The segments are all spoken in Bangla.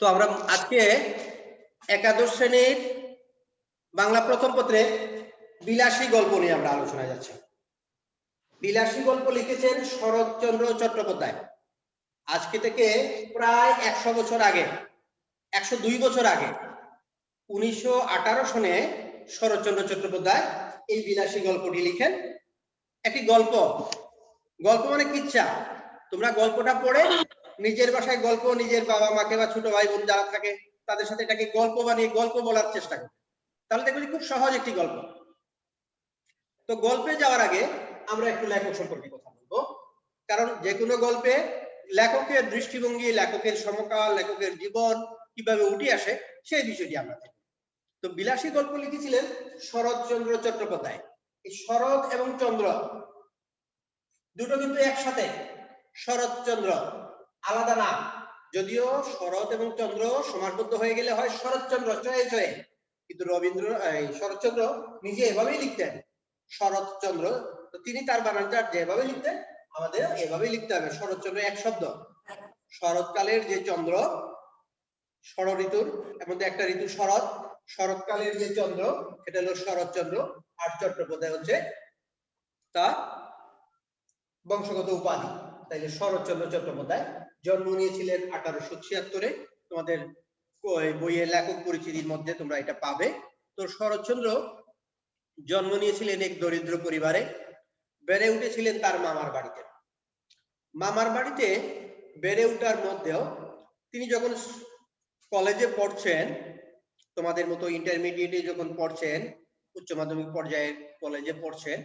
তো আমরা আজকে একাদশ শ্রেণীর বাংলা প্রথম পত্রে বিলাসী গল্প নিয়ে আমরা আলোচনায় যাচ্ছি। বিলাসী গল্প লিখেছেন শরৎচন্দ্র চট্টোপাধ্যায়। আজকে থেকে প্রায় 100 বছর আগে, 102 বছর আগে 1918 সনে শরৎচন্দ্র চট্টোপাধ্যায় এই বিলাসী গল্পটি লিখেন। একটি গল্প, গল্প মানে কিচ্ছা। তোমরা গল্পটা পড়ে নিজের ভাষায় গল্প, নিজের বাবা মাকে বা ছোট ভাই বোন যারা থাকে তাদের সাথে এটাকে গল্প বানিয়ে গল্প বলার চেষ্টা করো, তাহলে দেখবে খুব সহজ একটি গল্প। তো গল্পে যাওয়ার আগে আমরা একটু লেখক সম্পর্কে কথা বলবো, কারণ যে কোনো গল্পে লেখকের দৃষ্টিভঙ্গি, লেখকের সমকাল, লেখকের জীবন কিভাবে উঠে আসে সেই বিষয়টি আমরা দেখব। তো বিলাসী গল্প লিখেছিলেন শরৎচন্দ্র চট্টোপাধ্যায়। এই শরৎ এবং চন্দ্র দুটো কিন্তু একসাথে। শরৎচন্দ্র আলাদা না, যদিও শরৎ এবং চন্দ্র সমাসবদ্ধ হয়ে গেলে হয় শরৎচন্দ্র চয়ে চয়ে, কিন্তু শরৎচন্দ্র নিজে এভাবেই লিখতেন শরৎচন্দ্র। তো তিনি তার বানানটা যেভাবে লিখতেন আমাদের এভাবেই লিখতে হবে। শরৎচন্দ্র এক শব্দ। শরৎকালের যে চন্দ্র, ষড় ঋতুর মধ্যে একটা ঋতু শরৎ, শরৎকালের যে চন্দ্র সেটা হলো শরৎচন্দ্র। আর চট্টোপাধ্যায় হচ্ছে তার বংশগত উপাধি। তাইলে শরৎচন্দ্র চট্টোপাধ্যায় জন্ম নিয়েছিলেন 1876-এ। তোমাদের বইয়ের লেখক পরিচিতির মধ্যে তোমরা এটা পাবে। তো শরৎচন্দ্র জন্ম নিয়েছিলেন এক দরিদ্র পরিবারে, বেড়ে উঠেছিলেন তার মামার বাড়িতে। মামার বাড়িতে বেড়ে ওঠার মধ্যেও তিনি যখন কলেজে পড়ছেন, তোমাদের মতো ইন্টারমিডিয়েটে যখন পড়ছেন, উচ্চ মাধ্যমিক পর্যায়ে কলেজে পড়ছেন,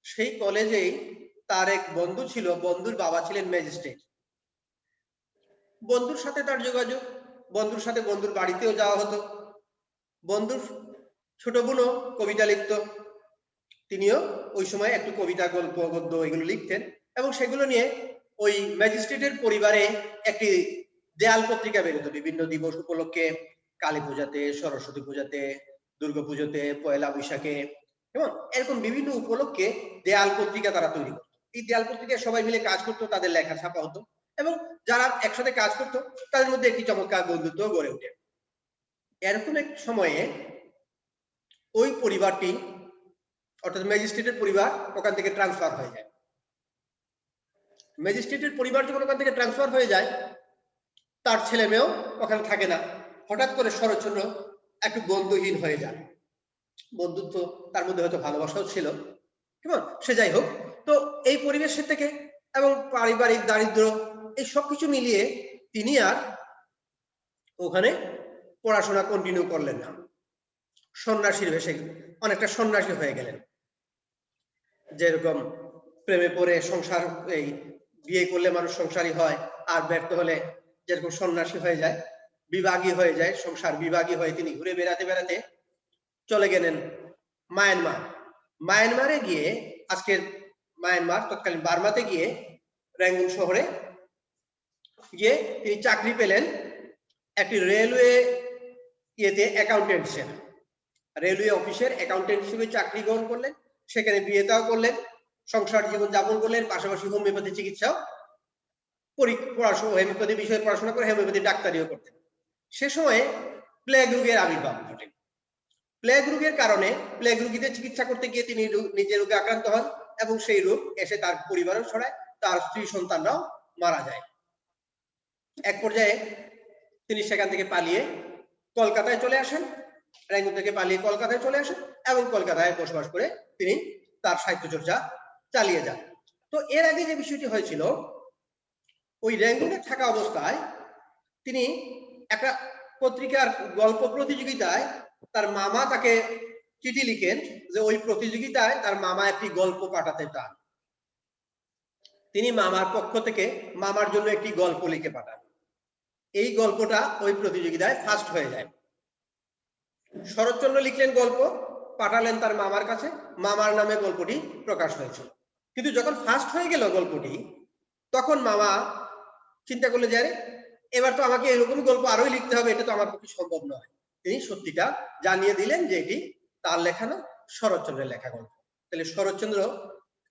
সেই কলেজেই তার এক বন্ধু ছিল, বন্ধুর বাবা ছিলেন ম্যাজিস্ট্রেট। বন্ধুর সাথে তার যোগাযোগ, বন্ধুর সাথে বন্ধুর বাড়িতেও যাওয়া হতো। বন্ধুর ছোট বোনও কবিতা লিখত, তিনিও ওই সময় একটু কবিতা, গল্প, গদ্য এগুলো লিখতেন, এবং সেগুলো নিয়ে ওই ম্যাজিস্ট্রেটের পরিবারে একটি দেয়াল পত্রিকা বেরোতো বিভিন্ন দিবস উপলক্ষে, কালী পূজাতে, সরস্বতী পূজাতে, দুর্গা পুজোতে, পয়লা বৈশাখে, এবং এরকম বিভিন্ন উপলক্ষে দেয়াল পত্রিকা তারা তৈরি করতো। এই দেয়াল পত্রিকায় সবাই মিলে কাজ করতো, তাদের লেখা ছাপা হতো, এবং যারা একসাথে কাজ করতো তাদের মধ্যে একটি চমৎকার বন্ধুত্ব গড়ে ওঠে। এরকম এক সময়ে ওই পরিবারটি, অর্থাৎ ম্যাজিস্ট্রেটের পরিবার, ওখান থেকে ট্রান্সফার হয়ে যায়। ম্যাজিস্ট্রেটের পরিবার যখন ওখান থেকে ট্রান্সফার হয়ে যায়, তার ছেলে মেয়েও ওখানে থাকে না। হঠাৎ করে শরৎচন্দ্র একটু বন্ধুহীন হয়ে যায়। বন্ধুত্ব তার মধ্যে হয়তো ভালোবাসাও ছিল, কেমন সে যাই হোক। তো এই পরিবেশের থেকে এবং পারিবারিক দারিদ্র এই সবকিছু মিলিয়ে তিনি আর ওখানে পড়াশোনা কন্টিনিউ করলেন না। সন্ন্যাসীর বেশে অনেকটা সন্ন্যাসী হয়ে গেলেন। যেরকম প্রেমে পড়ে সংসার, এই বিয়ে করলে মানুষ সংসারী হয়, আর ব্যর্থ হলে যেরকম সন্ন্যাসী হয়ে যায়, বিভাগী হয়ে যায়, সংসার বিভাগী হয়ে তিনি ঘুরে বেড়াতে বেড়াতে চলে গেলেন মায়ানমার। মায়ানমারে গিয়ে, আজকের মায়ানমার তৎকালীন বার্মাতে গিয়ে, রেঙ্গুন শহরে গিয়ে তিনি চাকরি পেলেন একটি রেলওয়ে ইয়েতে, অ্যাকাউন্টেন্ট হিসেবে। রেলওয়ে অফিসের অ্যাকাউন্টেন্ট হিসেবে চাকরি গ্রহণ করলেন, সেখানে বিয়েটাও করলেন, সংসার জীবন যাপন করলেন, পাশাপাশি হোমিওপ্যাথি চিকিৎসাও, হোমিওপ্যাথি বিষয়ে পড়াশোনা করে হোমিওপ্যাথি ডাক্তারিও করতেন। সে সময়ে প্লেগ রোগের আবির্ভাব ঘটে। প্লেগ রোগের কারণে প্লেগ রোগীদের চিকিৎসা করতে গিয়ে তিনি নিজে রোগে আক্রান্ত হন, এবং সেই রোগ এসে তার পরিবারও ছড়ায়, তার স্ত্রী সন্তানরাও মারা যায়। এক পর্যায়ে তিনি সেখান থেকে পালিয়ে কলকাতায় চলে আসেন, রেঙ্গুন থেকে পালিয়ে কলকাতায় চলে আসেন, এবং কলকাতায় বসবাস করে তিনি তার সাহিত্য চর্চা চালিয়ে যান। তো এর আগে যে বিষয়টি হয়েছিল, ওই রেঙ্গুনে থাকা অবস্থায় তিনি একটা পত্রিকার গল্প প্রতিযোগিতায় তার মামা তাকে চিঠি লিখেন যে ওই প্রতিযোগিতায় তার মামা একটি গল্প পাঠাতে চান। তিনি মামার পক্ষ থেকে মামার জন্য একটি গল্প লিখে পাঠান। এই গল্পটা ওই প্রতিযোগিতায় ফার্স্ট হয়ে যায়। শরৎচন্দ্র লিখলেন গল্প, পাঠালেন তার মামার কাছে, মামার নামে গল্পটি প্রকাশ হয়েছিল। কিন্তু যখন ফার্স্ট হয়ে গেল গল্পটি, তখন মামা চিন্তা করলে যে এবার তো আমাকে এরকম গল্প আরোই লিখতে হবে, এটা তো আমার পক্ষে সম্ভব নয়। তিনি সত্যিটা জানিয়ে দিলেন যে এটি তার লেখা না, শরৎচন্দ্রের লেখা গল্প। তাহলে শরৎচন্দ্র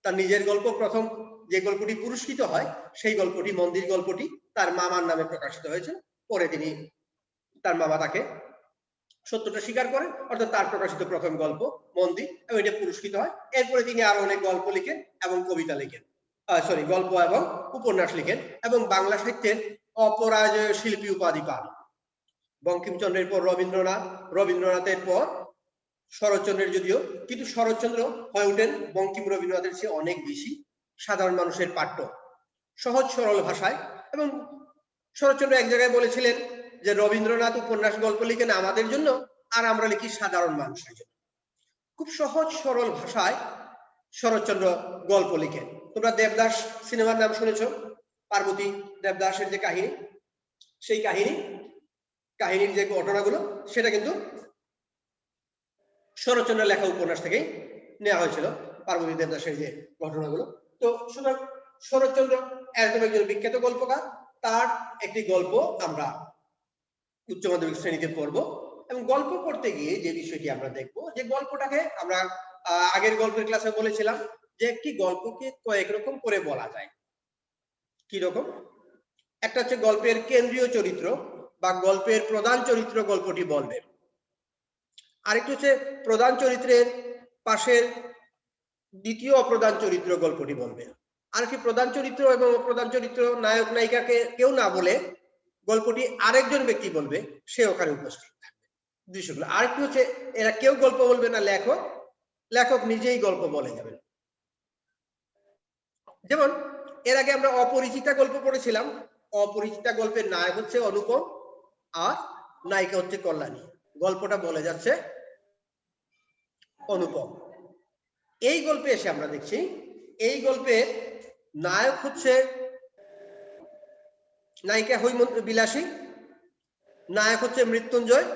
তার নিজের গল্প, প্রথম যে গল্পটি পুরস্কৃত হয় সেই গল্পটি, মন্দির গল্পটি, তার মামার নামে প্রকাশিত হয়েছে। পরে তিনি তার মামা তাকে সত্যটা স্বীকার করেন, অর্থাৎ তার প্রকাশিত প্রথম গল্প মন্দি, এবং এটা পুরস্কৃত হয়। এরপরে তিনি আরো অনেক গল্প লিখেন এবং কবিতা লিখেন, গল্প এবং উপন্যাস লিখেন, এবং বাংলা সাহিত্যের অপরাজেয় শিল্পী উপাধি পান। বঙ্কিমচন্দ্রের পর রবীন্দ্রনাথ, রবীন্দ্রনাথের পর শরৎচন্দ্রের যদিও, কিন্তু শরৎচন্দ্র হয়ে ওঠেন বঙ্কিম রবীন্দ্রনাথের চেয়ে অনেক বেশি সাধারণ মানুষের পাঠ্য, সহজ সরল ভাষায়। এবং শরৎচন্দ্র এক জায়গায় বলেছিলেন যে রবীন্দ্রনাথ উপন্যাস গল্প লিখেন আমাদের জন্য, আর আমরা লিখি সাধারণ মানুষের জন্য। খুব সহজ সরল ভাষায় শরৎচন্দ্র গল্প লিখেন। তোমরা দেবদাস সিনেমার নাম শুনেছো, পার্বতী দেবদাসের যে কাহিনী, সেই কাহিনীর যে ঘটনাগুলো সেটা কিন্তু শরৎচন্দ্রের লেখা উপন্যাস থেকেই নেওয়া হয়েছিল, পার্বতী দেবদাসের যে ঘটনাগুলো। তো সুতরাং শরৎচন্দ্র একদম একজন বিখ্যাত গল্পকার। তার একটি গল্প আমরা উচ্চ মাধ্যমিক শ্রেণীতে পড়ব, এবং গল্প পড়তে গিয়ে যে বিষয়টি আমরা দেখব, যে গল্পটাকে আমরা আগের গল্পের ক্লাসে বলেছিলাম যে একটি গল্পকে কয়েক রকম করে বলা যায়। কি রকম? একটা হচ্ছে গল্পের কেন্দ্রীয় চরিত্র বা গল্পের প্রধান চরিত্র গল্পটি বলবে, আরেকটি হচ্ছে প্রধান চরিত্রের পাশের দ্বিতীয় অপ্রধান চরিত্র গল্পটি বলবে, আরেকটি প্রধান চরিত্র এবং অপ্রধান চরিত্র নায়ক নায়িকাকে কেউ না বলে গল্পটি আরেকজন ব্যক্তি বলবে, সে ওখানে উপস্থিত থাকবে। দৃশ্যগুলো আরেকটি হচ্ছে এরা কেউ গল্প বলবে না, লেখক নিজেই গল্প বলে যাবেন। যেমন এর আগে আমরা অপরিচিতা গল্প পড়েছিলাম। অপরিচিতা গল্পের নায়ক হচ্ছে অনুপম আর নায়িকা হচ্ছে কল্যাণী, গল্পটা বলে যাচ্ছে অনুপম। এই গল্পে এসে আমরা দেখছি এই গল্পের নায়ক হচ্ছে নায়িকা হৈমন্তী বিলাসী, নায়ক হচ্ছে মৃত্যুঞ্জয়,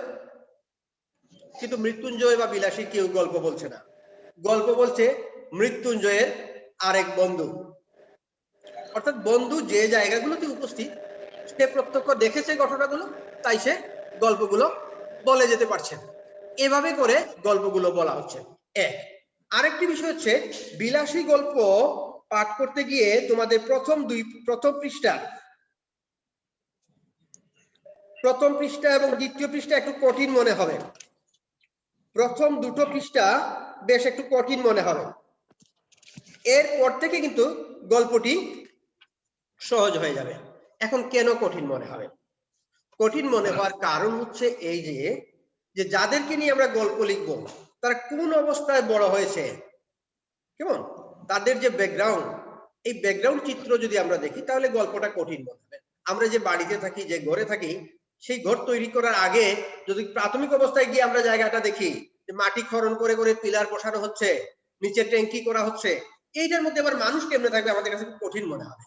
কিন্তু মৃত্যুঞ্জয় বা বিলাসী কেউ গল্প বলছে না, গল্প বলছে মৃত্যুঞ্জয়ের আরেক বন্ধু। অর্থাৎ বন্ধু যে জায়গাগুলোতে উপস্থিত সে প্রত্যক্ষ দেখেছে ঘটনাগুলো, তাই সে গল্পগুলো বলে যেতে পারছে। এভাবে করে গল্পগুলো বলা হচ্ছে। এক আরেকটি বিষয় হচ্ছে বিলাসী গল্প পাঠ করতে গিয়ে তোমাদের প্রথম পৃষ্ঠা এবং দ্বিতীয় পৃষ্ঠা একটু কঠিন মনে হবে। প্রথম দুটো পৃষ্ঠা বেশ একটু কঠিন মনে হবে, এরপর থেকে কিন্তু গল্পটি সহজ হয়ে যাবে। এখন কেন কঠিন মনে হবে? কঠিন মনে হওয়ার কারণ হচ্ছে এই যে যাদেরকে নিয়ে আমরা গল্প লিখবো তারা কোন অবস্থায় বড় হয়েছে, কেমন তাদের যে ব্যাকগ্রাউন্ড, এই ব্যাকগ্রাউন্ড চিত্র যদি আমরা দেখি তাহলে গল্পটা কঠিন মনে হবে। আমরা যে বাড়িতে থাকি, যে ঘরে থাকি, সেই ঘর তৈরি করার আগে যদি প্রাথমিক অবস্থায় গিয়ে আমরা জায়গাটা দেখি যে মাটি খনন করে করে পিলার বসানো হচ্ছে, নিচে ট্যাঙ্কি করা হচ্ছে, এইটার মধ্যে আবার মানুষ কেমনে থাকবে আমাদের কাছে খুব কঠিন মনে হবে।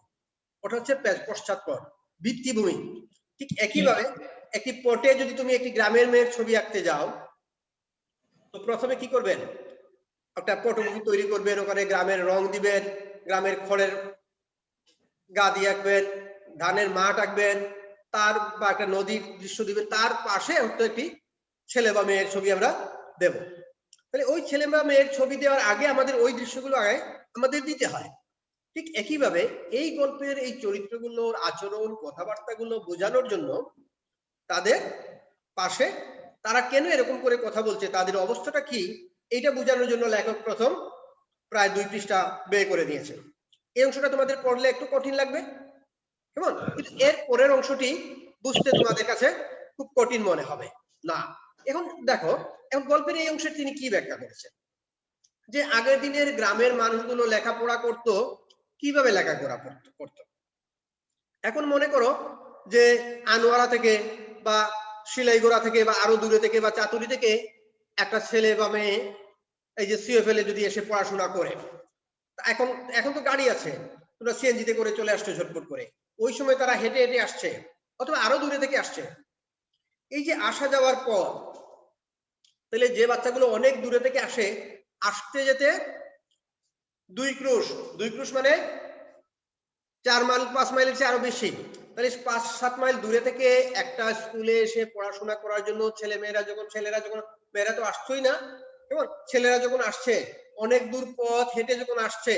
ওটা হচ্ছে পশ্চাৎপট, ভিত্তিভূমি। ঠিক একইভাবে একটি পটে যদি তুমি একটি গ্রামের মেয়ের ছবি আঁকতে যাও, তো প্রথমে কি করবেন? একটা পটভূমি তৈরি করবেন, ওখানে গ্রামের রং দিবেন, গ্রামের খড়ের গা দিয়ে আঁকবেন, ধানের মাঠ আঁকবেন, তার বা একটা নদীর দৃশ্য দিবেন, তার পাশে হয়তো একটি ছেলে বা মেয়ের ছবি আমরা দেব। তাহলে ওই ছেলে বা মেয়ের ছবি দেওয়ার আগে আমাদের ওই দৃশ্যগুলো আগে আমাদের দিতে হয়। ঠিক একইভাবে এই গল্পের এই চরিত্রগুলোর আচরণ, কথাবার্তাগুলো বোঝানোর জন্য তাদের পাশে তারা কেন এরকম করে কথা বলছে, তাদের অবস্থাটা কি, এইটা বোঝানোর জন্য লেখক প্রথম প্রায় 2 পৃষ্ঠা ব্যয় করে দিয়েছে। এই অংশটা তোমাদের পড়লে একটু কঠিন লাগবে, কেমন, কিন্তু এর পরের অংশটি বুঝতে তোমাদের কাছে খুব কঠিন মনে হবে না। এখন দেখো, এখন গল্পের এই অংশে তিনি কি ব্যাখ্যা করেছেন, যে আগের দিনের গ্রামের মানুষগুলো লেখাপড়া করত কিভাবে, লেখাপড়া করতো। এখন মনে করো যে আনোয়ারা থেকে বা শিলাইগোড়া থেকে বা আরো দূরে থেকে বা চাতুরি থেকে একটা ছেলে বা মেয়ে এই যে সিএফএল যদি এসে পড়াশোনা করে, এখন তো গাড়ি আছে, তোমরা সিএনজিতে করে চলে আসছো ঝটপট করে, ওই সময় তারা হেঁটে হেঁটে আসছে অথবা আরো দূরে থেকে আসছে। এই যে আসা যাওয়ার পর, তাহলে যে বাচ্চাগুলো অনেক দূরে থেকে আসে, আসতে যেতে 2 ক্রুশ মানে 4 মাইল 5 মাইলের চেয়ে আরো বেশি, তাহলে 5-7 মাইল দূরে থেকে একটা স্কুলে এসে পড়াশোনা করার জন্য ছেলেরা যখন মেয়েরা তো আসছেই না, এবং ছেলেরা যখন আসছে অনেক দূর পথ হেঁটে যখন আসছে,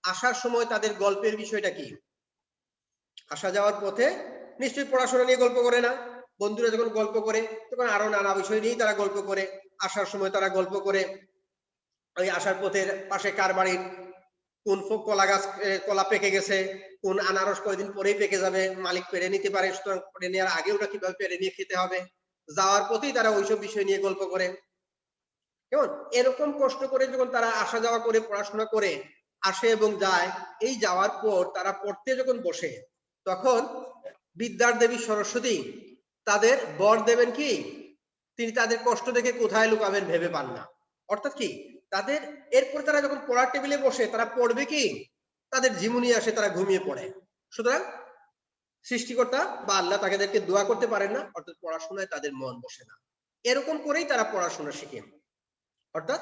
আসার সময় তাদের গল্পের বিষয়টা কি? আসা যাওয়ার পথে নিশ্চয়ই পড়াশোনা নিয়ে গল্প করে না, বন্ধুরা যখন গল্প করে তখন আরো নানা বিষয় নিয়েই তারা গল্প করে। আসার সময় তারা গল্প করে ওই আসার পথের পাশে কার বাড়ির কোন কলা গাছ কলা পেকে গেছে, কোন আনারস কয়েকদিন পরেই পেকে যাবে, মালিক পেরে নিতে পারে, সুতরাং পেরে নেওয়ার আগে ওটা কিভাবে পেরে নিয়ে খেতে হবে। যাওয়ার পথেই তারা ওইসব বিষয় নিয়ে গল্প করে। কেমন এরকম কষ্ট করে যখন তারা আসা যাওয়া করে পড়াশোনা করে আসে এবং যায়, এই যাওয়ার পর তারা পড়তে যখন বসে তখন বিদ্যার দেবী সরস্বতী তাদের বর দেবেন কি, তিনি তাদের কষ্ট দেখে কোথায় লুকাবেন ভেবে পান না। অর্থাৎ কি, তাদের এরপর তারা যখন পড়ার টেবিলে বসে তারা পড়বে কি, তাদের ঝিমুনি আসে, তারা ঘুমিয়ে পড়ে। সুতরাং সৃষ্টিকর্তা বা আল্লাহ তাদেরকে দোয়া করতে পারেন না, অর্থাৎ পড়াশোনায় তাদের মন বসে না। এরকম করেই তারা পড়াশোনা শিখে, অর্থাৎ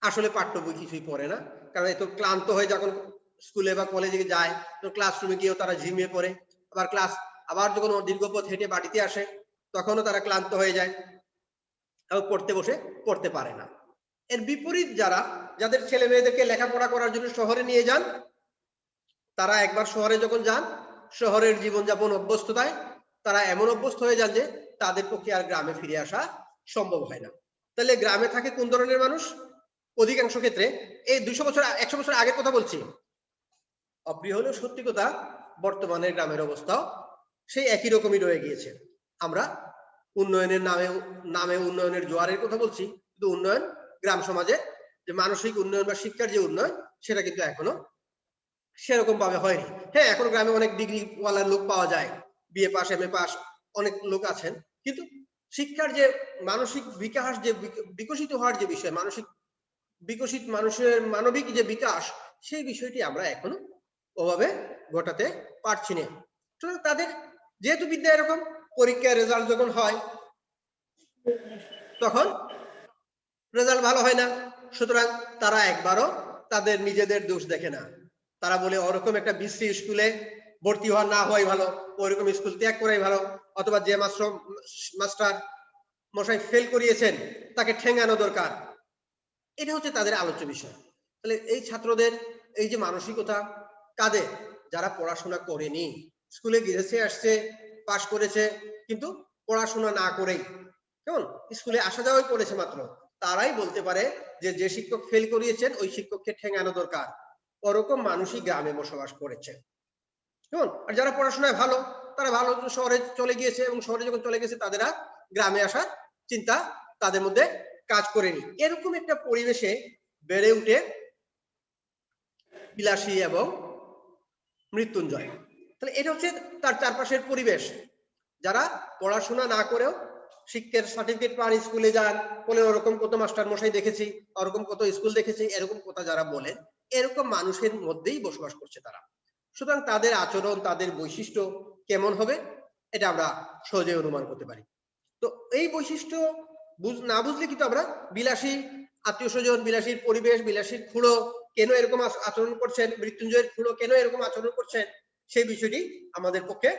আসলে পাঠ্য বই কিছুই পড়ে না। কারণ এত ক্লান্ত হয়ে যখন স্কুলে বা কলেজে যায় তো ক্লাসরুমে গিয়েও তারা ঝিমিয়ে পড়ে। আবার যখন দীর্ঘ পথ হেঁটে বাড়িতে আসে তখনও তারা ক্লান্ত হয়ে যায় এবং পড়তে বসে পড়তে পারে না। এর বিপরীত যাদের ছেলে মেয়েদেরকে লেখাপড়া করার জন্য শহরে নিয়ে যান, তারা একবার শহরে যখন যান, শহরের জীবনযাপন অভ্যস্ততায় তারা এমন অভ্যস্ত হয়ে যান যে তাদের পক্ষে আর গ্রামে ফিরে আসা সম্ভব হয় না। তাহলে গ্রামে থাকে কোন ধরনের মানুষ? অধিকাংশ ক্ষেত্রে এই 200 বছর 100 বছর আগের কথা বলছি, অপ্রিয় হলেও সত্যি কথা, বর্তমানের গ্রামের অবস্থাও সেই একই রকমই রয়ে গিয়েছে। আমরা উন্নয়নের নামে উন্নয়নের জোয়ারের কথা বলছি, কিন্তু উন্নয়ন গ্রাম সমাজে যে মানসিক উন্নয়ন বা শিক্ষার যে উন্নয়ন সেটা কিন্তু এখনো সেরকম ভাবে হয়নি। হ্যাঁ, এখন গ্রামে অনেক ডিগ্রি ওয়ালার লোক পাওয়া যায়, বিএ পাস এমএ পাস অনেক লোক আছেন, কিন্তু শিক্ষার যে মানসিক বিকাশ, যে বিকশিত হওয়ার যে বিষয়, মানসিক বিকশিত মানুষের মানবিক যে বিকাশ, সেই বিষয়টি আমরা এখনো ওভাবে ঘটাতে পারছি না। সুতরাং তাদের যেহেতু বিদ্যা এরকম, পরীক্ষার রেজাল্ট যখন হয় তখন রেজাল্ট ভালো হয় না, সুতরাং তারা একবারও তাদের নিজেদের দোষ দেখে না। তারা বলে ওরকম একটা বিশ্রী স্কুলে ভর্তি হওয়া না হওয়াই ভালো, ওইরকম স্কুল ত্যাগ করাই ভালো, অথবা যে মাস্টার মশাই ফেল করিয়েছেন তাকে ঠেঙানো দরকার। এটা হচ্ছে তাদের আলোচ্য বিষয়। তাহলে এই ছাত্রদের এই যে মানসিকতা কাদের? যারা পড়াশোনা করেনি, স্কুলে গিয়েছে, আসছে, পাশ করেছে, কিন্তু পড়াশোনা না করেই কেমন স্কুলে আসা যাওয়াই করেছে মাত্র, তারাই বলতে পারে যে যে শিক্ষক ফেল করিয়েছেন ওই শিক্ষককে ঠেঙানো দরকার। ওরকম মানুষই গ্রামে বসবাস করেছে কেমন। আর যারা পড়াশোনায় ভালো, তারা ভালো শহরে চলে গিয়েছে, এবং শহরে যখন চলে গেছে তাদের আর গ্রামে আসার চিন্তা তাদের মধ্যে কাজ করেনি। এরকম একটা পরিবেশে বেড়ে উঠে বিলাসী এবং মৃত্যুঞ্জয়। তাহলে এটা হচ্ছে তার চারপাশের পরিবেশ। যারা পড়াশোনা না করেও শিক্ষার সার্টিফিকেট পান, স্কুলে যান, বলে ওরকম কত মাস্টার মশাই দেখেছি, ওরকম কত স্কুল দেখেছি, এরকম কথা যারা বলেন, এরকম মানুষের মধ্যেই বসবাস করছে তারা। সুতরাং তাদের আচরণ, তাদের বৈশিষ্ট্য কেমন হবে এটা আমরা সহজে অনুমান করতে পারি। তো এই বৈশিষ্ট্য না বুঝলে কিন্তু আমরা বিলাসী আত্মীয় স্বজন, বিলাসীর পরিবেশ, বিলাসীর খুঁড়ো কেন এরকম আচরণ করছেন, মৃত্যুঞ্জয়ের খুঁড়ো কেন এরকম আচরণ করছেন, সেই বিষয়টি আমাদের পক্ষে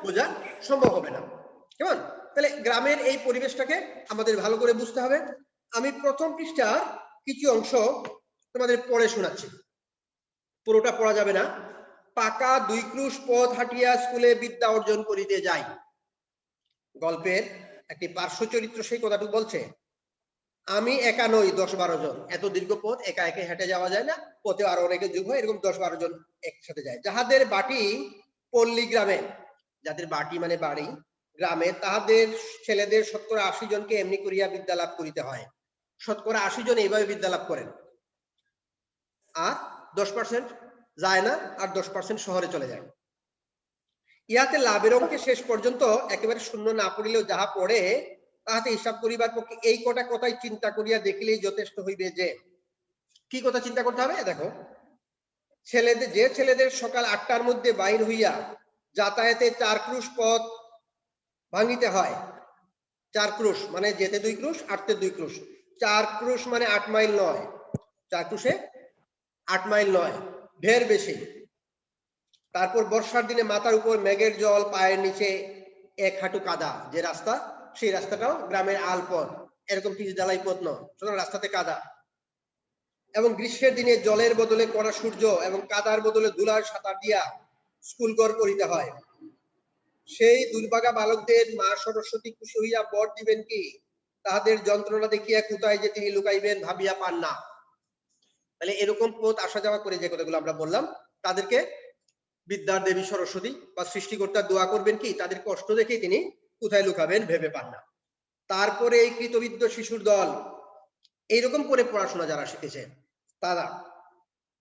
বোঝা সম্ভব হবে না। কেমন? তাহলে গ্রামের এই পরিবেশটাকে আমাদের ভালো করে বুঝতে হবে। আমি প্রথম পৃষ্ঠার কিছু অংশ তোমাদের পড়ে শোনাচ্ছি, পুরোটা পড়া যাবে না। পাকা 2 ক্রুশ পথ হাঁটিয়া স্কুলে বিদ্যা অর্জন করিতে যাই। গল্পের একটি পার্শ্ব চরিত্র সেই কথাটুকু বলছে। আমি একা নই, 10-12 জন। এত দীর্ঘ পথ একা একা হেঁটে যাওয়া যায় না, পথে আরো অনেকে যোগ হয়, এরকম 10-12 জন একসাথে যায়। যাহাদের বাটি পল্লী গ্রামে, যাদের বাটি মানে বাড়ি গ্রামে, তাহাদের ছেলেদের 70-80 জনকে এমনি করিয়া বিদ্যা লাভ করিতে হয়। 80 জন এইভাবে বিদ্যা লাভ করেন, আর 10% যায় না, আর 10% শহরে চলে যায়। ইহাতে লাভের অঙ্কে শেষ পর্যন্ত একেবারে শূন্য না পড়িলেও যাহা পড়ে তাহাতে হিসাব করিবার পক্ষে এই কটা কথাই চিন্তা করিয়া দেখিলেই যথেষ্ট হইবে। যে কি কথা চিন্তা করতে হবে দেখো, ছেলেদের সকাল 8টার মধ্যে বাইর হইয়া যাতায়াতে 4 ক্রুশ পথ ভাঙিতে হয়। 4 ক্রুশ মানে যেতে 2 ক্রুশ, আসতে 2 ক্রুশ, 4 ক্রুশ মানে 8 মাইল নয়, 4 ক্রুশে 8 মাইল নয়, ঢের বেশি। তারপর বর্ষার দিনে মাথার উপর মেঘের জল, পায়ের নিচে 1 হাঁটু কাদা। যে রাস্তা, সেই রাস্তাটাও গ্রামের আলপথ, এরকম পিচ ঢালাই পথ নয়, সুতরাং রাস্তাতে কাদা। এবং গ্রীষ্মের দিনে জলের বদলে কড়া সূর্য এবং কাদার বদলে ধুলার সাঁতার দিয়া স্কুল ঘর করিতে হয়। সেই দুর্ভাগা বালকদের মা সরস্বতী খুশি হইয়া বর দিবেন কি? তাহাদের যন্ত্রণা দেখিয়া কোথায় যে তিনি লুকাইবেন ভাবিয়া পান না। তাহলে এরকম পথ আসা যাওয়া করে যে কথাগুলো আমরা বললাম, তাদেরকে বিদ্যার দেবী সরস্বতী বা সৃষ্টিকর্তা দোয়া করবেন কি? তাদের কষ্ট দেখে তিনি কোথায় লুকাবেন ভেবে পান না। তারপরে এই কৃতবিদ্য শিশুর দল এইরকম করে পড়াশোনা যারা শিখেছে তারা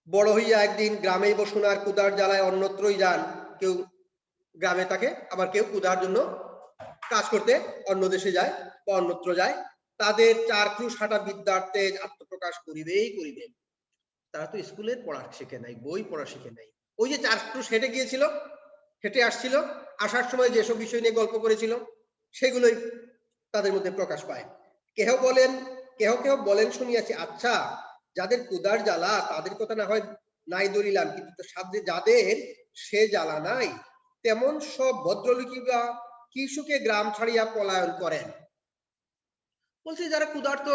বড় হইয়া একদিন গ্রামেই বসুন আর কুদার জ্বালায় অন্যত্রই যান। কেউ গ্রামে থাকে, আবার কেউ কুদার জন্য কাজ করতে অন্য দেশে যায় বা অন্যত্র যায়। তাদের চারক্রুশ হাঁটা বিদ্যার তেজ আত্মপ্রকাশ করিবেই করিবে। তারা তো স্কুলের পড়া শিখে নাই, বই পড়া শিখে নাই। ওই যে চারক্রুশ হেঁটে গিয়েছিল, হেঁটে আসছিল, আসার সময় যেসব বিষয় নিয়ে গল্প করেছিল সেগুলোই তাদের মধ্যে প্রকাশ পায়। কেহ কেহ বলেন শুনিয়াছি, আচ্ছা যাদের কুদার জ্বালা তাদের কথা না হয় নাই ধরিলাম, কিন্তু যাদের সে জ্বালা নাই তেমন সব ভদ্রলোকী বা কৃষকে গ্রাম ছাড়িয়া পলায়ন করেন। বলছে যারা ক্ষুধার্ত,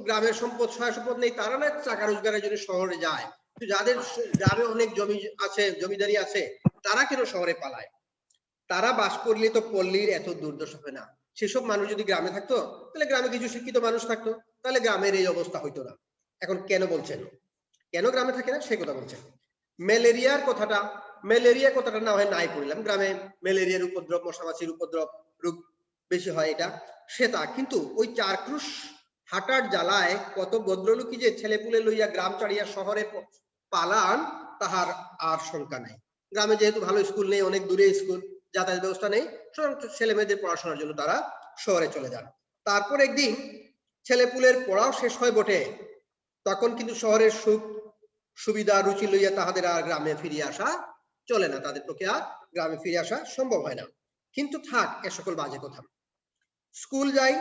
গ্রামের সম্পদ সহায় সম্পদ নেই, তারা না টাকা রোজগারের জন্য শহরে যায়, যাদের গ্রামে অনেক জমি আছে, জমিদারি আছে, তারা কেন শহরে পালায়? তারা বাস করলে তো পল্লীর এত দুর্দশা হবে না। সেসব মানুষ যদি গ্রামে থাকতো, তাহলে গ্রামে কিছু শিক্ষিত মানুষ থাকতো, তাহলে গ্রামের এই অবস্থা হইতো না। এখন কেন বলছেন, কেন গ্রামে থাকে না সে কথা বলছেন। ম্যালেরিয়া কথাটা না হয় নাই পড়লাম, গ্রামে ম্যালেরিয়ার উপদ্রব, মশামাছির উপদ্রব, রোগ বেশি হয়, এটা সেটা। কিন্তু ওই চারক্রুশ হাঁটার জ্বালায় কত ভদ্রলোকী যে ছেলেপুলে লইয়া গ্রাম ছাড়িয়া শহরে পালান, তাহার আর শঙ্কা নাই। গ্রামে যেহেতু ভালো স্কুল নেই, অনেক দূরে স্কুল, যাতায়াত ব্যবস্থা নেই, ছেলে মেয়েদের পড়াশোনার জন্য তারা শহরে চলে যান। তারপর একদিন ছেলেপুলের পড়াও শেষ হয় বটে, তখন কিন্তু শহরের সুখ সুবিধা রুচি লইয়া তাহাদের আর গ্রামে ফিরিয়ে আসা চলে না, তাদের পক্ষে আর গ্রামে ফিরে আসা সম্ভব হয় না। কিন্তু থাক এ সকল বাজে কথা। স্কুল যাই,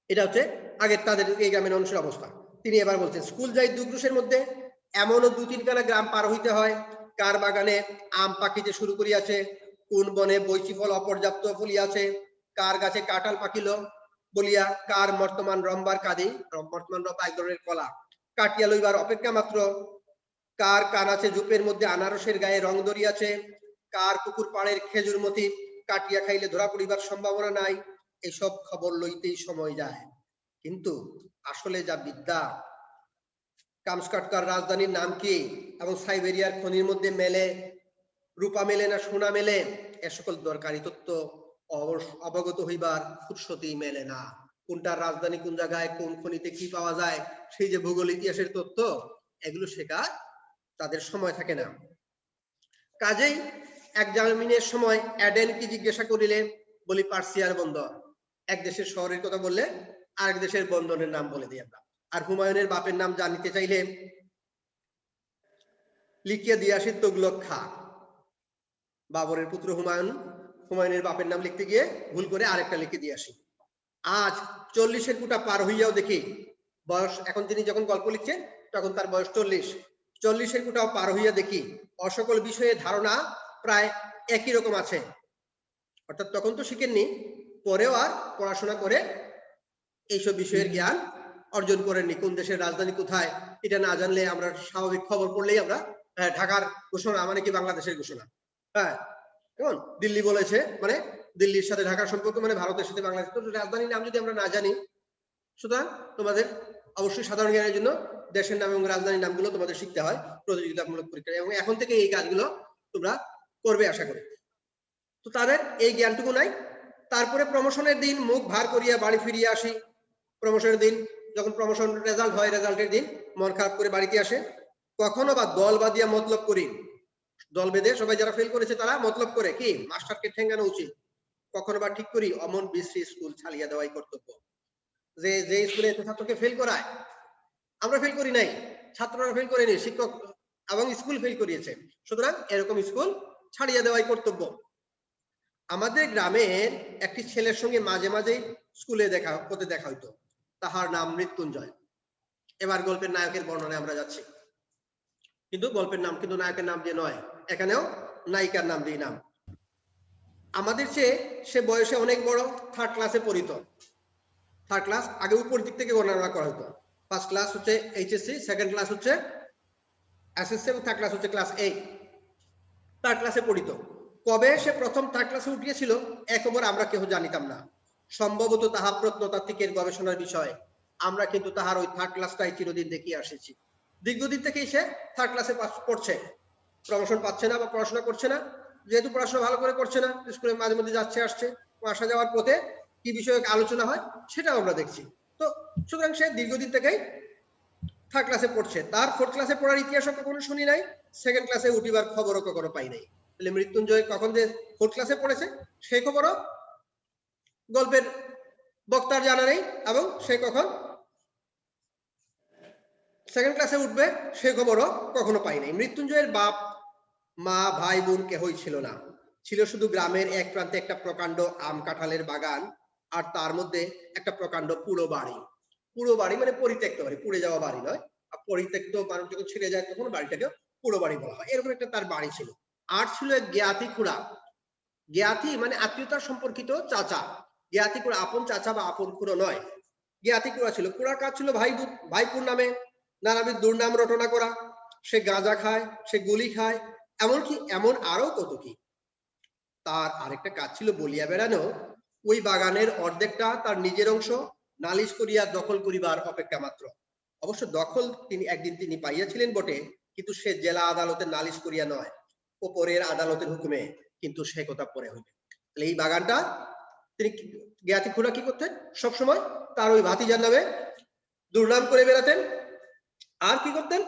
এটা হচ্ছে আগের তাদের এই গ্রামের মানুষের অবস্থা। তিনি এবার বলছেন, স্কুল যাই দুগ্রুশের মধ্যে, এমনও দু তিনখানা গ্রাম পার হইতে হয়। কার বাগানে আম পাকিতে শুরু করিয়াছে, কোন বনে বৈশি ফল অপর্যাপ্ত ফলিয়াছে, কার গাছে কাঁঠাল পাকিল বলিয়া কার বর্তমান রম্বার কাঁদি, বর্তমান রম্বা এক ধরনের কলা, কাটিয়া লইবার অপেক্ষা মাত্র, কার কান আছে জুপের মধ্যে আনারসের গায়ে রং ধরিয়াছে, কার পুকুর পাড়ের খেজুর মতি কাটিয়া খাইলে ধরা পড়িবার সম্ভাবনা নাই। এসব খবর লইতেই সময় যায়। কিন্তু আসলে যা বিদ্যা, কামস্কাটকার রাজধানীর নাম কি এবং সাইবেরিয়ার খনির মধ্যে মেলে রূপা মেলে না সোনা মেলে, এ সকল দরকারি তথ্য অবগত হইবার ফুরসতি মেলে না। কোনটার রাজধানী কোন জায়গায়, কোন খনিতে কি পাওয়া যায়, সেই যে ভূগোল ইতিহাসের তথ্য, এগুলো শেখার তাদের সময় থাকে না। কাজেই এক্সামিনের সময় অ্যাডেন কি জিজ্ঞাসা করিলে বলি পার্সিয়ার বন্দর। এক দেশের শহরের কথা বললে আরেক দেশের বন্দরের নাম বলে দিই আমরা। আর হুমায়ুনের বাপের নাম জানিতে চাইলে লিখিয়ে দিয়ে আসি তুগলক খা। বাবরের পুত্র হুমায়ুন, হুমায়ুনের বাপের নাম লিখতে গিয়ে ভুল করে আরেকটা লিখে দিয়ে আসি। আজ 40-এর কোটা পার হইয়াও দেখি বয়স, এখন তিনি যখন গল্প লিখছেন তখন তার বয়স 40-এর কোটাও পার হইয়া দেখি অসকল বিষয়ে ধারণা প্রায় একই রকম আছে। অর্থাৎ তখন তো শিখেননি, পরেও আর পড়াশোনা করে এইসব বিষয়ের জ্ঞান অর্জন করেননি। কোন দেশের রাজধানী কোথায় এটা না জানলে আমরা স্বাভাবিক খবর পড়লেই আমরা ঢাকার ঘোষণা মানে কি বাংলাদেশের ঘোষণা, হ্যাঁ কেমন দিল্লি বলেছে মানে দিল্লির সাথে ঢাকার সম্পর্ক মানে ভারতের সাথে বাংলাদেশ। রাজধানীর নাম যদি আমরা না জানি, সুতরাং তোমাদের অবশ্যই সাধারণ জ্ঞানের জন্য দেশের নাম এবং রাজধানীর নামগুলো তোমাদের শিখতে হয় প্রতিযোগিতামূলক পরীক্ষা, এবং এখন থেকে এই কাজগুলো তোমরা করবে আশা করি। তো তাদের এই জ্ঞানটুকু নাই। তারপরে প্রমোশনের দিন মুখ ভার করিয়া বাড়ি ফিরিয়ে আসি। প্রমোশনের দিন যখন প্রমোশন রেজাল্ট হয়, রেজাল্টের দিন মন খারাপ করে বাড়িতে আসে। কখনো বা দল বাঁধিয়া মতলব করি, দল বেঁধে সবাই যারা ফেল করেছে তারা মতলব করে কি মাস্টারকে ঠেঙ্গানো উচিত। কখনো বা ঠিক করি অমন বিশ্রী স্কুল ছাড়িয়া দেওয়াই কর্তব্য। যে যে স্কুলে এত ছাত্রকে ফেল করায়, আমরা ফেল করি নাই, ছাত্ররা ফেল করেনি, শিক্ষক এবং স্কুল ফেল করিয়েছে, সুতরাং এরকম স্কুল ছাড়িয়ে দেওয়াই কর্তব্য। আমাদের গ্রামের একটি ছেলের সঙ্গে মাঝে মাঝে স্কুলে দেখা হইতো, তাহার নাম মৃত্যুঞ্জয়। এবার গল্পের নায়কের বর্ণনায় আমরা যাচ্ছি, কিন্তু গল্পের নাম কিন্তু নায়কের নাম দিয়ে নয়, এখানেও নায়িকার নাম দিয়ে নাম। আমাদের চেয়ে সে বয়সে অনেক বড়, 3rd ক্লাসে পড়িত। 3rd ক্লাস আগে উপর দিক থেকে গণনা করা হতো। 1st ক্লাস হচ্ছে এইচএসসি, 2nd ক্লাস হচ্ছে এসএসসি এবং 3rd ক্লাস হচ্ছে ক্লাস 8। 3rd ক্লাসে পড়িত। কবে সে প্রথম থার্ড ক্লাসে উঠিয়েছিল এ খবর আমরা কেউ জানিতাম না। সম্ভবত তাহা প্রত্নতাত্ত্বিকের গবেষণার বিষয়। আমরা কিন্তু তাহার ওই থার্ড ক্লাসটাই চিরদিন দেখিয়ে আসেছি। দীর্ঘদিন থেকেই সে থার্ড ক্লাসে পড়ছে, প্রমোশন পাচ্ছে না বা পড়াশোনা করছে না। যেহেতু পড়াশোনা ভালো করে করছে না, স্কুলে মাঝে মধ্যে যাচ্ছে আসছে, আসা যাওয়ার পথে কি বিষয়ক আলোচনা হয় সেটাও আমরা দেখছি। তো সুতরাং সে দীর্ঘদিন থেকেই থার্ড ক্লাসে পড়ছে। তার ফোর্থ ক্লাসে পড়ার ইতিহাসও কখনো শুনি নাই, সেকেন্ড ক্লাসে উঠিবার খবরও কখনো পাই নাই। তাহলে মৃত্যুঞ্জয় কখন যে ফোর্থ ক্লাসে পড়েছে সেই খবরও গল্পের বক্তার জানা নেই, এবং সে কখন সেকেন্ড ক্লাসে উঠবে সে খবরও কখনো পাই নাই। মৃত্যুঞ্জয়ের বাপ মা ভাই বোন কেহই ছিল না, ছিল শুধু গ্রামের এক প্রান্তে একটা প্রকাণ্ড আম কাঁঠালের বাগান, আর তার মধ্যে একটা প্রকাণ্ড পুরো বাড়ি। পুরো বাড়ি মানে পরিত্যক্ত বাড়ি, পুড়ে যাওয়া বাড়ি নয়। আর পরিত্যক্ত মানুষ যখন ছেড়ে যায় তখন বাড়িটাকে পুরো বাড়ি বলা হয়। এরকম একটা তার বাড়ি ছিল। আর ছিল এক জ্ঞাতি খুড়া। জ্ঞাতি মানে আত্মীয়তার সম্পর্কিত চাচা। জ্ঞাতি খুড়া আপন চাচা বা আপন খুড়ো নয়, জ্ঞাতি খুড়া ছিল। খুড়ার কাজ ছিল ভাইপুর নামে নানাবিধ দুর্নাম রটনা করা। সে গাঁজা খায়, সে গুলি খায়, এমনকি এমন আরো কত কি। তার আরেকটা কাজ ছিল বলিয়া বেড়ানো। ওই বাগানের অর্ধেকটা তার নিজের অংশ, নালিশ করিয়া দখল করিবার অপেক্ষা মাত্র। অবশ্য দখল একদিন তিনি পাইয়াছিলেন বটে, কিন্তু সে জেলা আদালতে নালিশ করিয়া নয়, ওপরের আদালতের হুকুমে। কিন্তু সে কথা পরে হইবে। তাহলে এই বাগানটা তিনি জ্ঞাতি খুড়া কি করতেন, সবসময় তার ওই ভাতিজার নামে দুর্নাম করে বেড়াতেন। আর কি করতেন,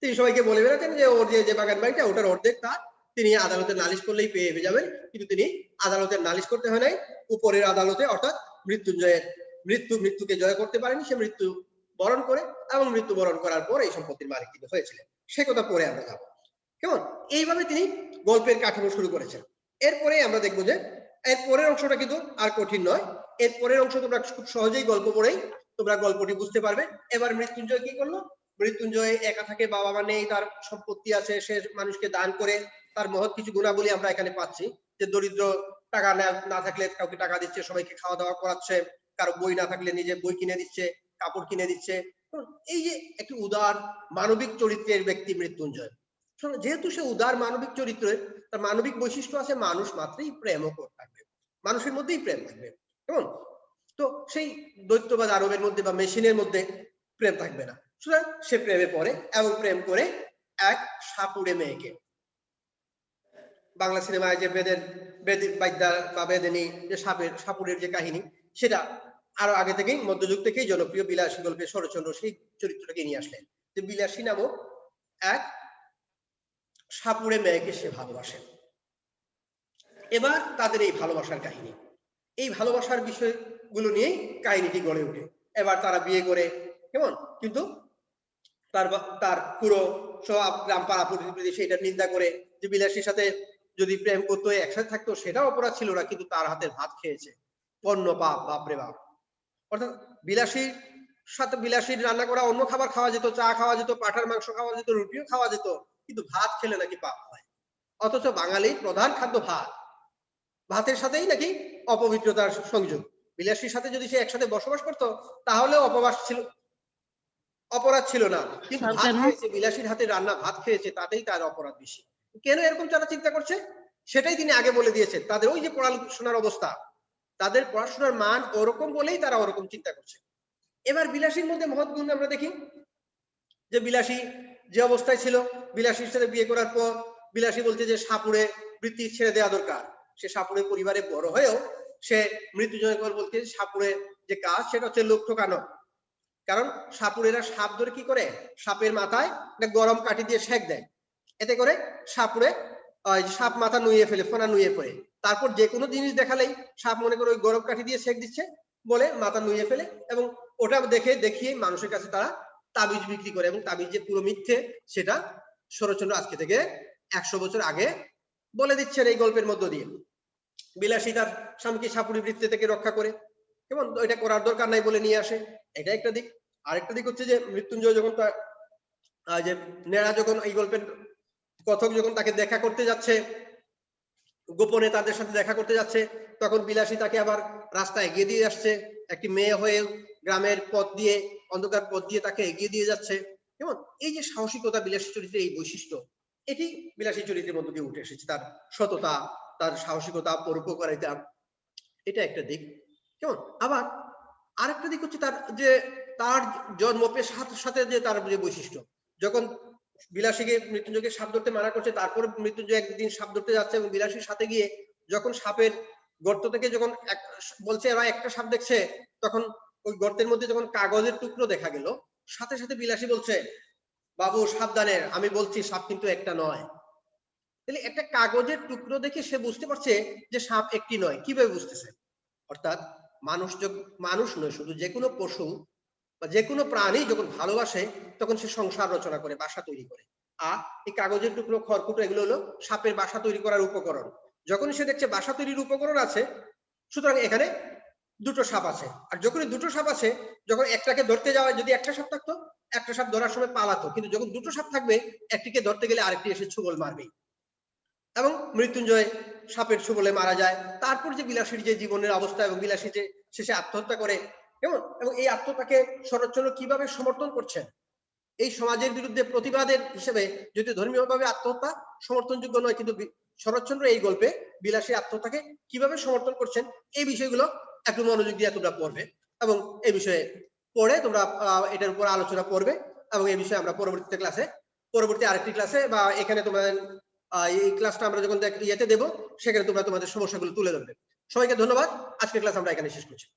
তিনি সবাইকে বলে বেড়াতেন যে ওর যে বাগান বাড়িটা ওটার অর্ধেক তার, তিনি আদালতে নালিশ করলেই পেয়ে যাবেন। কিন্তু তিনি আদালতের নালিশ করতে হয় নাই, উপরের আদালতে অর্থাৎ মৃত্যুঞ্জয়ের মৃত্যুকে জয় করতে পারেনি। সে মৃত্যু বরণ করে এবং মৃত্যু বরণ করার পর এই সম্পত্তির মালিক কিন্তু হয়েছিলেন। সে কথা পরে আমরা যাবো। কেমন এইভাবে তিনি গল্পের কাঠামো শুরু করেছেন। এরপরে আমরা দেখবো যে এর পরের অংশটা কিন্তু আর কঠিন নয়। এর পরের অংশ তোমরা খুব সহজেই গল্প পড়েই তোমরা গল্পটি বুঝতে পারবে। এবার মৃত্যুঞ্জয় কি করলো, মৃত্যুঞ্জয় একা থাকে, বাবা মা নেই, তার সম্পত্তি আছে, সে মানুষকে দান করে তার মহৎ কিছু গুণাবলী আমরা এখানে পাচ্ছি। যে দরিদ্র, টাকা না থাকলে কাউকে টাকা দিচ্ছে, সবাইকে খাওয়া দাওয়া করাচ্ছে, কারো বই না থাকলে নিজে বই কিনে দিচ্ছে, কাপড় কিনে দিচ্ছে। এই যে একটি উদার মানবিক চরিত্রের ব্যক্তি মৃত্যুঞ্জয়। যেহেতু সে উদার মানবিক চরিত্রের, তার মানবিক বৈশিষ্ট্য আছে, মানুষ মাত্রই প্রেমও থাকবে, মানুষের মধ্যেই প্রেম থাকবে। কেমন, তো সেই দৈত্য বা দানবের মধ্যে বা মেশিনের মধ্যে প্রেম থাকবে না। সুতরাং সে প্রেমে পড়ে এবং প্রেম করে এক সাপুড়ে মেয়েকে। বাংলা সিনেমায় যে বেদিনী বা বেদিনী যে সাপুড়ের যে কাহিনী, সেটা আরো আগে থেকেই মধ্যযুগ থেকেই জনপ্রিয়। বিলাসী গল্পে শরৎচন্দ্র সেই চরিত্রটাকে নিয়ে আসলেন, যে বিলাসী নামক এক সাপুড়ে মেয়েকে সে ভালোবাসে। এবার তাদের এই ভালোবাসার কাহিনী, এই ভালোবাসার বিষয়গুলো নিয়েই কাহিনীটি গড়ে ওঠে। এবার তারা বিয়ে করে, কেমন, কিন্তু তার পুরো সব গ্রাম পাড়া প্রতিবেশী সেটা নিন্দা করে, যে বিলাসীর সাথে যদি প্রেম করতো, একসাথে থাকতো, সেটাও অপরাধ ছিল না, কিন্তু তার হাতের ভাত খেয়েছে, অন্য পাপ, বাপরে বাপ। অর্থাৎ বিলাসীর সাথে বিলাসীর রান্না করা অন্য খাবার খাওয়া যেত, চা খাওয়া যেত, পাঠার মাংস খাওয়া যেত, রুটিও খাওয়া যেত, কিন্তু ভাত খেলে নাকি পাপ হয়। অথচ বাঙালির প্রধান খাদ্য ভাত, ভাতের সাথেই নাকি অপবিত্রতার সংযোগ। বিলাসীর সাথে যদি সে একসাথে বসবাস করতো তাহলেও অপরাধ ছিল না, কিন্তু ভাত খেয়েছে, বিলাসীর হাতে রান্না ভাত খেয়েছে, তাতেই তার অপরাধ বেশি। কেন এরকম তারা চিন্তা করছে সেটাই তিনি আগে বলে দিয়েছেন। তাদের ওই যে পড়াশোনার অবস্থা, তাদের পড়াশোনার মান ওরকম বলেই তারা ওরকম চিন্তা করছে। এবার বিলাসীর মধ্যে মহৎ গুণ আমরা দেখি, যে বিলাসী যে অবস্থায় ছিল, বিলাসীর সাথে বিয়ে করার পর বিলাসী বলছে যে সাপুড়ে বৃত্তি ছেড়ে দেওয়া দরকার। সে সাপুড়ে পরিবারে বড় হয়েও সে মৃত্যুঞ্জয় বলতে সাপুড়ে যে কাজ সেটা হচ্ছে লোক ঠকানো। কারণ সাপুড়েরা সাপ ধরে কি করে, সাপের মাথায় গরম কাঠি দিয়ে সেক দেয়, এতে করে সাপুড়ে সাপ মাথা নুয়ে ফেলে, ফোনা নুয়ে পড়ে। তারপর যে কোনো জিনিস দেখালেই সাপ মনে করে ওই গরম কাঠি দিয়ে সেক দিচ্ছে বলে মাথা নুয়ে ফেলে, এবং ওটা দেখিয়ে মানুষের কাছে তারা তাবিজ বিক্রি করে। এবং তাবিজ যে পুরো মিথ্যে সেটা শরৎচন্দ্র আজকে থেকে 100 বছর আগে বলে দিচ্ছেন এই গল্পের মধ্য দিয়ে। বিলাসী তার স্বামীকে সাপুড়ি বৃত্তি থেকে রক্ষা করে, এবং এটা করার দরকার নাই বলে নিয়ে আসে, এটা একটা দিক। আরেকটা দিক হচ্ছে যে মৃত্যুঞ্জয় যখন তার যে নেড়া যখন এই গল্পের কথক যখন তাকে দেখা করতে যাচ্ছে, গোপনে তাদের সাথে দেখা করতে যাচ্ছে, তখন বিলাসী তাকে আবার রাস্তা এগিয়ে দিয়ে আসছে, একটি মেয়ে হয়ে গ্রামের পথ দিয়ে, অন্ধকার পথ দিয়ে তাকে এগিয়ে দিয়ে যাচ্ছে। যেমন এই যে সাহসিকতা, বিলাসী চরিত্রের এই বৈশিষ্ট্য, এটি বিলাসী চরিত্রের মধ্য দিয়ে উঠে এসেছে। তার সততা, তার সাহসিকতা, পরোপকারিতা, এটা একটা দিক। কেমন? আবার আরেকটা দিক হচ্ছে তার জন্মপের সাথে সাথে যে তার যে বৈশিষ্ট্য, যখন বিলাসীকে মৃত্যুঞ্জয়কে সাপ ধরতে মানা করছে, তারপর মৃত্যুঞ্জয় একদিন সাপ ধরতে যাচ্ছে এবং বিলাসীর সাথে গিয়ে যখন সাপের গর্ত থেকে যখন বলছে এরা একটা সাপ দেখছে, তখন ওই গর্তের মধ্যে যখন কাগজের টুকরো দেখা গেল, সাথে সাথে বিলাসী বলছে, বাবু সাবধানে, আমি বলছি সাপ কিন্তু একটা নয়। তাহলে একটা কাগজের টুকরো দেখে সে বুঝতে পারছে যে সাপ একটি নয়। কিভাবে বুঝতেছে? অর্থাৎ মানুষ নয়, শুধু যে কোনো পশু বা যে কোনো প্রাণী যখন ভালোবাসে তখন সে সংসার রচনা করে, বাসা তৈরি করে। আর এই কাগজের টুকরো, খড়কুটো, এগুলো হলো সাপের বাসা তৈরি করার উপকরণ। যখন সে দেখছে বাসা তৈরির উপকরণ আছে, সুতরাং এখানে দুটো সাপ আছে। আর যখনই দুটো সাপ আছে, যখন একটাকে ধরতে যাওয়া, যদি একটা সাপ থাকতো, একটা সাপ ধরার সময় পালাতো, কিন্তু যখন দুটো সাপ থাকবে, একটিকে ধরতে গেলে আরেকটি এসে ছোবল মারবে এবং মৃত্যুঞ্জয় সাপের ছোবলে মারা যায়। তারপর যে বিলাসীর যে জীবনের অবস্থা এবং বিলাসী যে শেষে আত্মহত্যা করে, কেমন, এবং এই আত্মহত্যাকে শরৎচন্দ্র কিভাবে সমর্থন করছেন, এই সমাজের বিরুদ্ধে প্রতিবাদের হিসেবে, যদি ধর্মীয়ভাবে আত্মহত্যা সমর্থনযোগ্য নয়, কিন্তু শরৎচন্দ্র এই গল্পে বিলাসী আত্মহত্যাকে কিভাবে সমর্থন করছেন, এই বিষয়গুলো একটু মনোযোগ দিয়ে তোমরা পড়বে এবং এই বিষয়ে পড়ে তোমরা এটার উপর আলোচনা করবে এবং এই বিষয়ে আমরা পরবর্তী আরেকটি ক্লাসে বা এখানে তোমাদের এই ক্লাসটা আমরা যখন ইয়েতে দেবো, সেখানে তোমরা তোমাদের সমস্যাগুলো তুলে ধরবে। সবাইকে ধন্যবাদ। আজকের ক্লাস আমরা এখানে শেষ করছি।